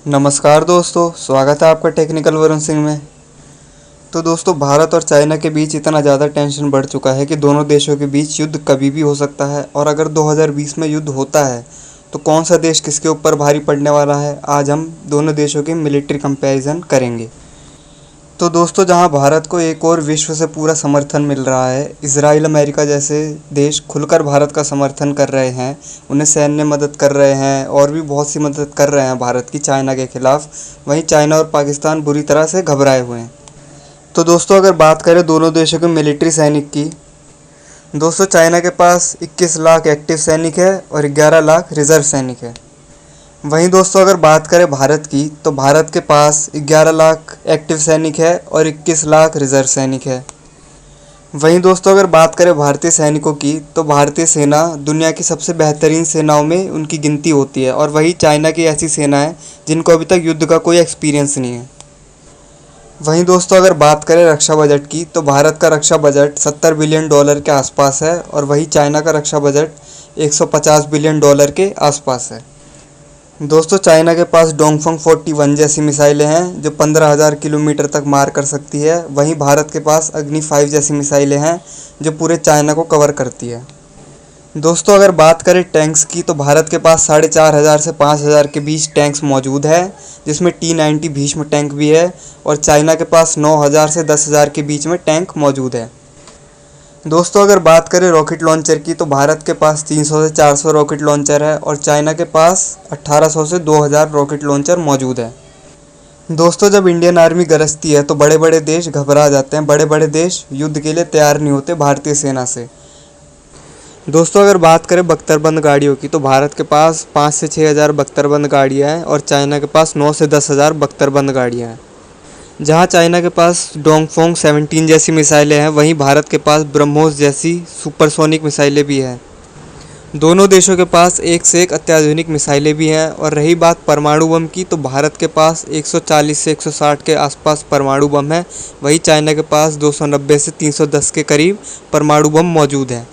नमस्कार दोस्तों, स्वागत है आपका टेक्निकल वरुण सिंह में। तो दोस्तों, भारत और चाइना के बीच इतना ज़्यादा टेंशन बढ़ चुका है कि दोनों देशों के बीच युद्ध कभी भी हो सकता है। और अगर 2020 में युद्ध होता है तो कौन सा देश किसके ऊपर भारी पड़ने वाला है, आज हम दोनों देशों के मिलिट्री कंपैरिजन करेंगे। तो दोस्तों, जहां भारत को एक और विश्व से पूरा समर्थन मिल रहा है, इजराइल अमेरिका जैसे देश खुलकर भारत का समर्थन कर रहे हैं, उन्हें सैन्य मदद कर रहे हैं और भी बहुत सी मदद कर रहे हैं भारत की चाइना के खिलाफ। वहीं चाइना और पाकिस्तान बुरी तरह से घबराए हुए हैं। तो दोस्तों, अगर बात करें दोनों देशों के मिलिट्री सैनिक की, दोस्तों चाइना के पास 21 लाख एक्टिव सैनिक है और 11 लाख रिजर्व सैनिक है। वहीं दोस्तों, अगर बात करें भारत की, तो भारत के पास 11 लाख एक्टिव सैनिक है और 21 लाख रिजर्व सैनिक है। वहीं दोस्तों, अगर बात करें भारतीय सैनिकों की, तो भारतीय सेना दुनिया की सबसे बेहतरीन सेनाओं में उनकी गिनती होती है। और वहीं चाइना की ऐसी सेना है जिनको अभी तक युद्ध का कोई एक्सपीरियंस नहीं है। वहीं दोस्तों, अगर बात करें रक्षा बजट की, तो भारत का रक्षा बजट $70 बिलियन के आसपास है और वहीं चाइना का रक्षा बजट $150 बिलियन के आसपास है। दोस्तों, चाइना के पास डोंगफंग 41 जैसी मिसाइलें हैं जो 15,000 किलोमीटर तक मार कर सकती है। वहीं भारत के पास अग्नि 5 जैसी मिसाइलें हैं जो पूरे चाइना को कवर करती है। दोस्तों, अगर बात करें टैंक्स की, तो भारत के पास 4,500 से 5,000 के बीच टैंक्स मौजूद है, जिसमें T-90 भीष्म टैंक भी है। और चाइना के पास 9,000 से 10,000 के बीच में टैंक मौजूद है। दोस्तों, अगर बात करें रॉकेट लॉन्चर की, तो भारत के पास 300 से 400 रॉकेट लॉन्चर है और चाइना के पास 1,800 से 2,000 रॉकेट लॉन्चर मौजूद है। दोस्तों, जब इंडियन आर्मी गरजती है तो बड़े बड़े देश घबरा जाते हैं, बड़े बड़े देश युद्ध के लिए तैयार नहीं होते भारतीय सेना से। दोस्तों, अगर बात करें बख्तरबंद गाड़ियों की, तो भारत के पास 5 से 6,000 बख्तरबंद गाड़ियाँ हैं और चाइना के पास 9 से 10,000 बख्तरबंद गाड़ियाँ हैं। जहां चाइना के पास डोंगफोंग 17 जैसी मिसाइलें हैं, वहीं भारत के पास ब्रह्मोस जैसी सुपरसोनिक मिसाइलें भी हैं। दोनों देशों के पास एक से एक अत्याधुनिक मिसाइलें भी हैं। और रही बात परमाणु बम की, तो भारत के पास 140 से 160 के आसपास परमाणु बम है, वहीं चाइना के पास 290 से 310 के करीब परमाणु बम मौजूद है।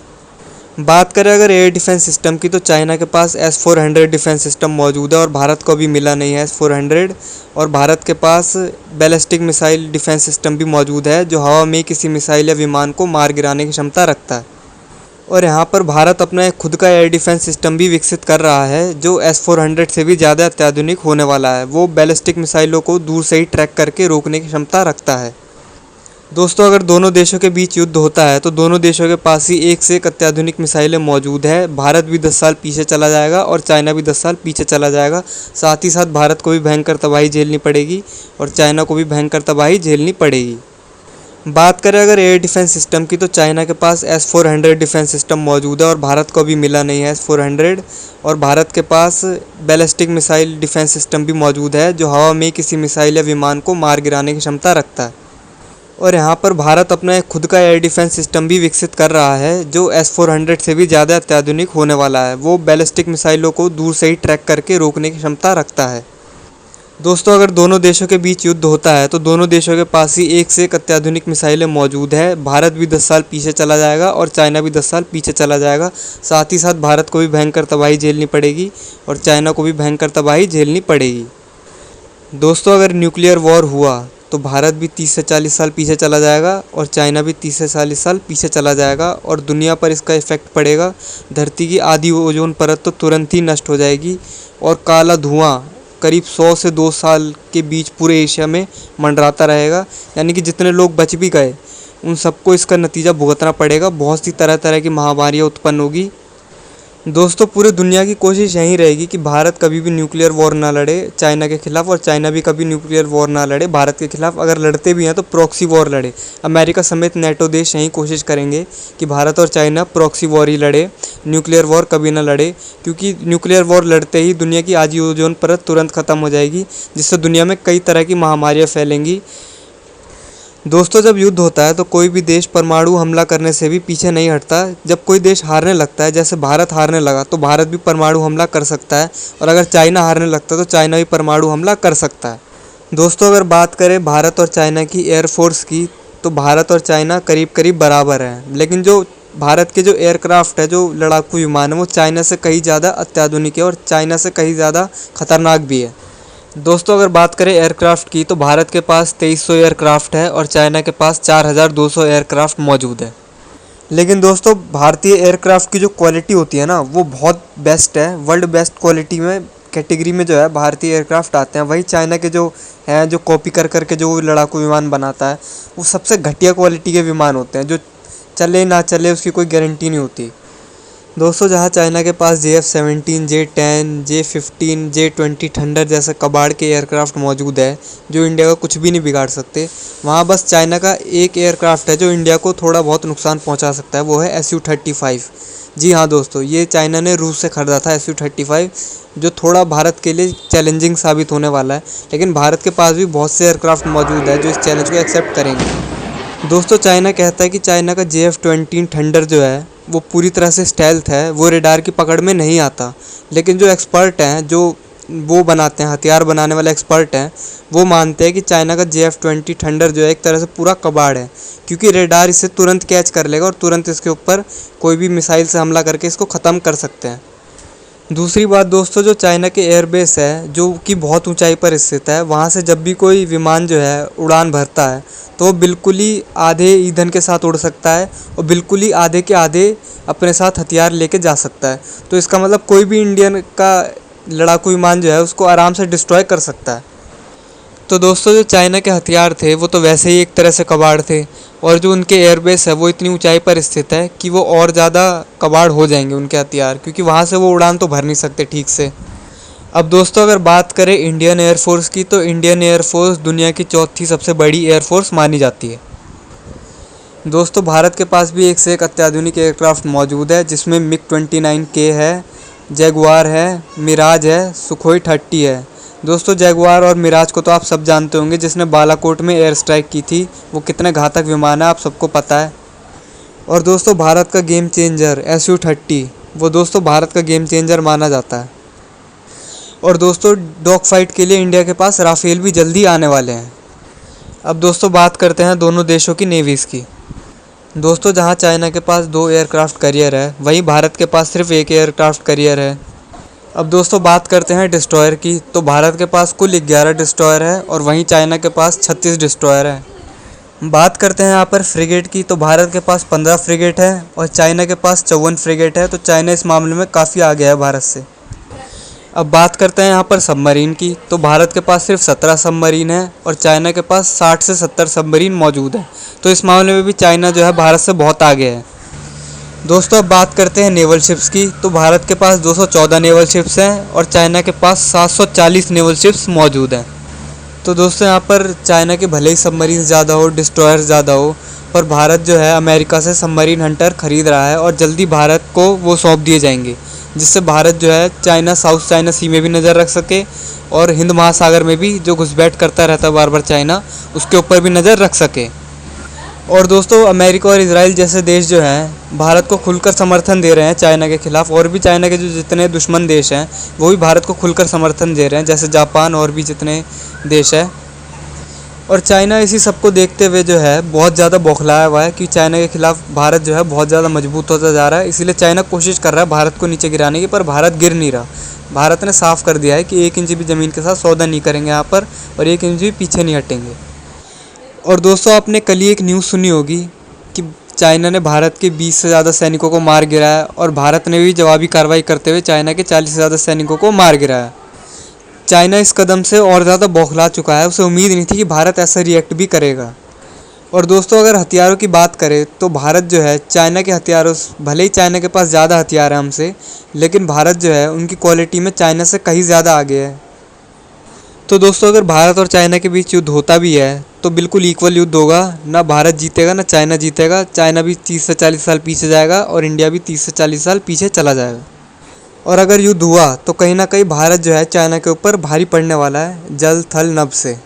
बात करें अगर एयर डिफेंस सिस्टम की, तो चाइना के पास S-400 डिफेंस सिस्टम मौजूद है और भारत को अभी मिला नहीं है S-400। और भारत के पास बैलिस्टिक मिसाइल डिफेंस सिस्टम भी मौजूद है जो हवा में किसी मिसाइल या विमान को मार गिराने की क्षमता रखता है। और यहाँ पर भारत अपना एक खुद का एयर डिफेंस सिस्टम भी विकसित कर रहा है जो S-400 से भी ज़्यादा अत्याधुनिक होने वाला है। वो बैलिस्टिक मिसाइलों को दूर से ही ट्रैक करके रोकने की क्षमता रखता है। दोस्तों, अगर दोनों देशों के बीच युद्ध होता है तो दोनों देशों के पास ही एक से एक अत्याधुनिक मिसाइलें मौजूद है। भारत भी 10 साल पीछे चला जाएगा और चाइना भी 10 साल पीछे चला जाएगा। साथ ही साथ भारत को भी भयंकर तबाही झेलनी पड़ेगी और चाइना को भी भयंकर तबाही झेलनी पड़ेगी। बात करें अगर एयर डिफेंस सिस्टम की, तो चाइना के पास S-400 डिफेंस सिस्टम मौजूद है और भारत को अभी मिला नहीं है S-400। और भारत के पास बैलिस्टिक मिसाइल डिफेंस सिस्टम भी मौजूद है जो हवा में किसी मिसाइल या विमान को मार गिराने की क्षमता रखता है। और यहाँ पर भारत अपना एक खुद का एयर डिफेंस सिस्टम भी विकसित कर रहा है जो S-400 से भी ज़्यादा अत्याधुनिक होने वाला है। वो बैलिस्टिक मिसाइलों को दूर से ही ट्रैक करके रोकने की क्षमता रखता है। दोस्तों, अगर दोनों देशों के बीच युद्ध होता है तो दोनों देशों के पास ही एक से एक अत्याधुनिक मिसाइलें मौजूद है। भारत भी 10 साल पीछे चला जाएगा और चाइना भी 10 साल पीछे चला जाएगा। साथ ही साथ भारत को भी भयंकर तबाही झेलनी पड़ेगी और चाइना को भी भयंकर तबाही झेलनी पड़ेगी। दोस्तों, अगर न्यूक्लियर वॉर हुआ तो भारत भी 30 से 40 साल पीछे चला जाएगा और चाइना भी 30 से 40 साल पीछे चला जाएगा और दुनिया पर इसका इफ़ेक्ट पड़ेगा। धरती की आधी ओजोन परत तो तुरंत ही नष्ट हो जाएगी और काला धुआं करीब 100 से 2 साल के बीच पूरे एशिया में मंडराता रहेगा। यानी कि जितने लोग बच भी गए उन सबको इसका नतीजा भुगतना पड़ेगा। बहुत सी तरह तरह की महामारियाँ उत्पन्न होगी। दोस्तों, पूरी दुनिया की कोशिश यही रहेगी कि भारत कभी भी न्यूक्लियर वॉर ना लड़े चाइना के खिलाफ और चाइना भी कभी न्यूक्लियर वॉर ना लड़े भारत के खिलाफ। अगर लड़ते भी हैं तो प्रॉक्सी वॉर लड़े। अमेरिका समेत नेटो देश यही कोशिश करेंगे कि भारत और चाइना प्रॉक्सी वॉर ही लड़े, न्यूक्लियर वॉर कभी ना लड़े। क्योंकि न्यूक्लियर वॉर लड़ते ही दुनिया की आधी ओजोन परत तुरंत ख़त्म हो जाएगी, जिससे दुनिया में कई तरह की महामारियाँ फैलेंगी। दोस्तों, जब युद्ध होता है तो कोई भी देश परमाणु हमला करने से भी पीछे नहीं हटता। जब कोई देश हारने लगता है, जैसे भारत हारने लगा, तो भारत भी परमाणु हमला कर सकता है। और अगर चाइना हारने लगता है तो चाइना भी परमाणु हमला कर सकता है। दोस्तों, अगर बात करें भारत और चाइना की एयरफोर्स की, तो भारत और चाइना करीब करीब बराबर हैं। लेकिन जो भारत के जो एयरक्राफ्ट है, जो लड़ाकू विमान है, वो चाइना से कहीं ज़्यादा अत्याधुनिक है और चाइना से कहीं ज़्यादा खतरनाक भी है। दोस्तों अगर बात करें एयरक्राफ्ट की तो भारत के पास 2300 एयरक्राफ्ट है और चाइना के पास 4200 एयरक्राफ्ट मौजूद है। लेकिन दोस्तों भारतीय एयरक्राफ्ट की जो क्वालिटी होती है ना वो बहुत बेस्ट है। वर्ल्ड बेस्ट क्वालिटी में कैटेगरी में जो है भारतीय एयरक्राफ्ट आते हैं। वही चाइना के जो हैं जो कॉपी कर करके जो लड़ाकू विमान बनाता है वो सबसे घटिया क्वालिटी के विमान होते हैं, जो चले ना चले उसकी कोई गारंटी नहीं होती। दोस्तों जहां चाइना के पास JF-17, J-10, J-15, J-20 thunder जैसे कबाड़ के एयरक्राफ्ट मौजूद है जो इंडिया का कुछ भी नहीं बिगाड़ सकते, वहां बस चाइना का एक एयरक्राफ्ट है जो इंडिया को थोड़ा बहुत नुकसान पहुंचा सकता है, वो है SU-35। जी हाँ दोस्तों, ये चाइना ने रूस से ख़रीदा था SU-35, जो थोड़ा भारत के लिए चैलेंजिंग साबित होने वाला है। लेकिन भारत के पास भी बहुत से एयरक्राफ्ट मौजूद है जो इस चैलेंज को एक्सेप्ट करेंगे। दोस्तों चाइना कहता है कि चाइना का JF-20 थंडर जो है वो पूरी तरह से स्टेल्थ है, वो रेडार की पकड़ में नहीं आता। लेकिन जो एक्सपर्ट हैं, जो वो बनाते हैं, हथियार बनाने वाले एक्सपर्ट हैं, वो मानते हैं कि चाइना का JF-20 थंडर जो है एक तरह से पूरा कबाड़ है, क्योंकि रेडार इसे तुरंत कैच कर लेगा और तुरंत इसके ऊपर कोई भी मिसाइल से हमला करके इसको ख़त्म कर सकते हैं। दूसरी बात दोस्तों, जो चाइना के एयरबेस है जो कि बहुत ऊंचाई पर स्थित है, वहाँ से जब भी कोई विमान जो है उड़ान भरता है तो वो बिल्कुल ही आधे ईंधन के साथ उड़ सकता है और बिल्कुल ही आधे के आधे अपने साथ हथियार लेके जा सकता है। तो इसका मतलब कोई भी इंडियन का लड़ाकू विमान जो है उसको आराम से डिस्ट्रॉय कर सकता है। तो दोस्तों जो चाइना के हथियार थे वो तो वैसे ही एक तरह से कबाड़ थे, और जो उनके एयरबेस है वो इतनी ऊंचाई पर स्थित है कि वो और ज़्यादा कबाड़ हो जाएंगे उनके हथियार, क्योंकि वहाँ से वो उड़ान तो भर नहीं सकते ठीक से। अब दोस्तों अगर बात करें इंडियन एयरफोर्स की, तो इंडियन एयरफोर्स दुनिया की चौथी सबसे बड़ी एयरफोर्स मानी जाती है। दोस्तों भारत के पास भी एक से एक अत्याधुनिक एयरक्राफ्ट मौजूद है, जिसमें MiG-29K है, जैगुआर है, मिराज है, सुखोई 30 है। दोस्तों जैगुआर और मिराज को तो आप सब जानते होंगे, जिसने बालाकोट में एयर स्ट्राइक की थी, वो कितने घातक विमान है आप सबको पता है। और दोस्तों भारत का गेम चेंजर SU-30, वो दोस्तों भारत का गेम चेंजर माना जाता है। और दोस्तों डॉग फाइट के लिए इंडिया के पास राफेल भी जल्दी आने वाले हैं। अब दोस्तों बात करते हैं दोनों देशों की नेवीज़ की। दोस्तों जहां चाइना के पास 2 एयरक्राफ्ट कैरियर है, वहीं भारत के पास सिर्फ एक एयरक्राफ्ट कैरियर है। अब दोस्तों बात करते हैं डिस्ट्रॉयर की, तो भारत के पास कुल 11 डिस्ट्रॉयर है और वहीं चाइना के पास 36 डिस्ट्रॉयर है। बात करते हैं यहाँ पर फ्रिगेट की, तो भारत के पास 15 फ्रिगेट है और चाइना के पास 54 फ्रिगेट है। तो चाइना इस मामले में काफ़ी आगे है भारत से। अब बात करते हैं यहाँ पर सबमरीन की, तो भारत के पास सिर्फ 17 सबमरीन है और चाइना के पास 60 से 70 सबमरीन मौजूद है। तो इस मामले में भी चाइना जो है भारत से बहुत आगे है। दोस्तों अब बात करते हैं नेवल शिप्स की, तो भारत के पास 214 नेवल शिप्स हैं और चाइना के पास 740 नेवल शिप्स मौजूद हैं। तो दोस्तों यहाँ पर चाइना के भले ही सबमरीन ज़्यादा हो, डिस्ट्रॉयर ज़्यादा हो, पर भारत जो है अमेरिका से सबमरीन हंटर खरीद रहा है और जल्दी भारत को वो सौंप दिए जाएंगे, जिससे भारत जो है चाइना साउथ चाइना सी में भी नज़र रख सके और हिंद महासागर में भी जो घुसपैठ करता रहता है बार बार चाइना, उसके ऊपर भी नज़र रख सके। और दोस्तों अमेरिका और इजराइल जैसे देश जो हैं भारत को खुलकर समर्थन दे रहे हैं चाइना के खिलाफ, और भी चाइना के जो जितने दुश्मन देश हैं वो भी भारत को खुलकर समर्थन दे रहे हैं, जैसे जापान और भी जितने देश हैं। और चाइना इसी सब को देखते हुए जो है बहुत ज़्यादा बौखलाया हुआ है कि चाइना के खिलाफ भारत जो है बहुत ज़्यादा मजबूत होता जा रहा है। इसीलिए चाइना कोशिश कर रहा है भारत को नीचे गिराने की, पर भारत गिर नहीं रहा। भारत ने साफ कर दिया है कि 1 इंच भी ज़मीन के साथ सौदा नहीं करेंगे यहाँ पर, और 1 इंच भी पीछे नहीं हटेंगे। और दोस्तों आपने कल ही एक न्यूज़ सुनी होगी कि चाइना ने भारत के 20 से ज़्यादा सैनिकों को मार गिराया, और भारत ने भी जवाबी कार्रवाई करते हुए चाइना के 40 से ज़्यादा सैनिकों को मार गिराया। चाइना इस कदम से और ज़्यादा बौखला चुका है, उसे उम्मीद नहीं थी कि भारत ऐसा रिएक्ट भी करेगा। और दोस्तों अगर हथियारों की बात करें तो भारत जो है चाइना के हथियारों, भले ही चाइना के पास ज़्यादा हथियार है हमसे, लेकिन भारत जो है उनकी क्वालिटी में चाइना से कहीं ज़्यादा आगे है। तो दोस्तों अगर भारत और चाइना के बीच युद्ध होता भी है तो बिल्कुल इक्वल युद्ध होगा, ना भारत जीतेगा ना चाइना जीतेगा। चाइना भी 30 से 40 साल पीछे जाएगा और इंडिया भी 30 से 40 साल पीछे चला जाएगा। और अगर युद्ध हुआ तो कहीं ना कहीं भारत जो है चाइना के ऊपर भारी पड़ने वाला है, जल थल नभ से।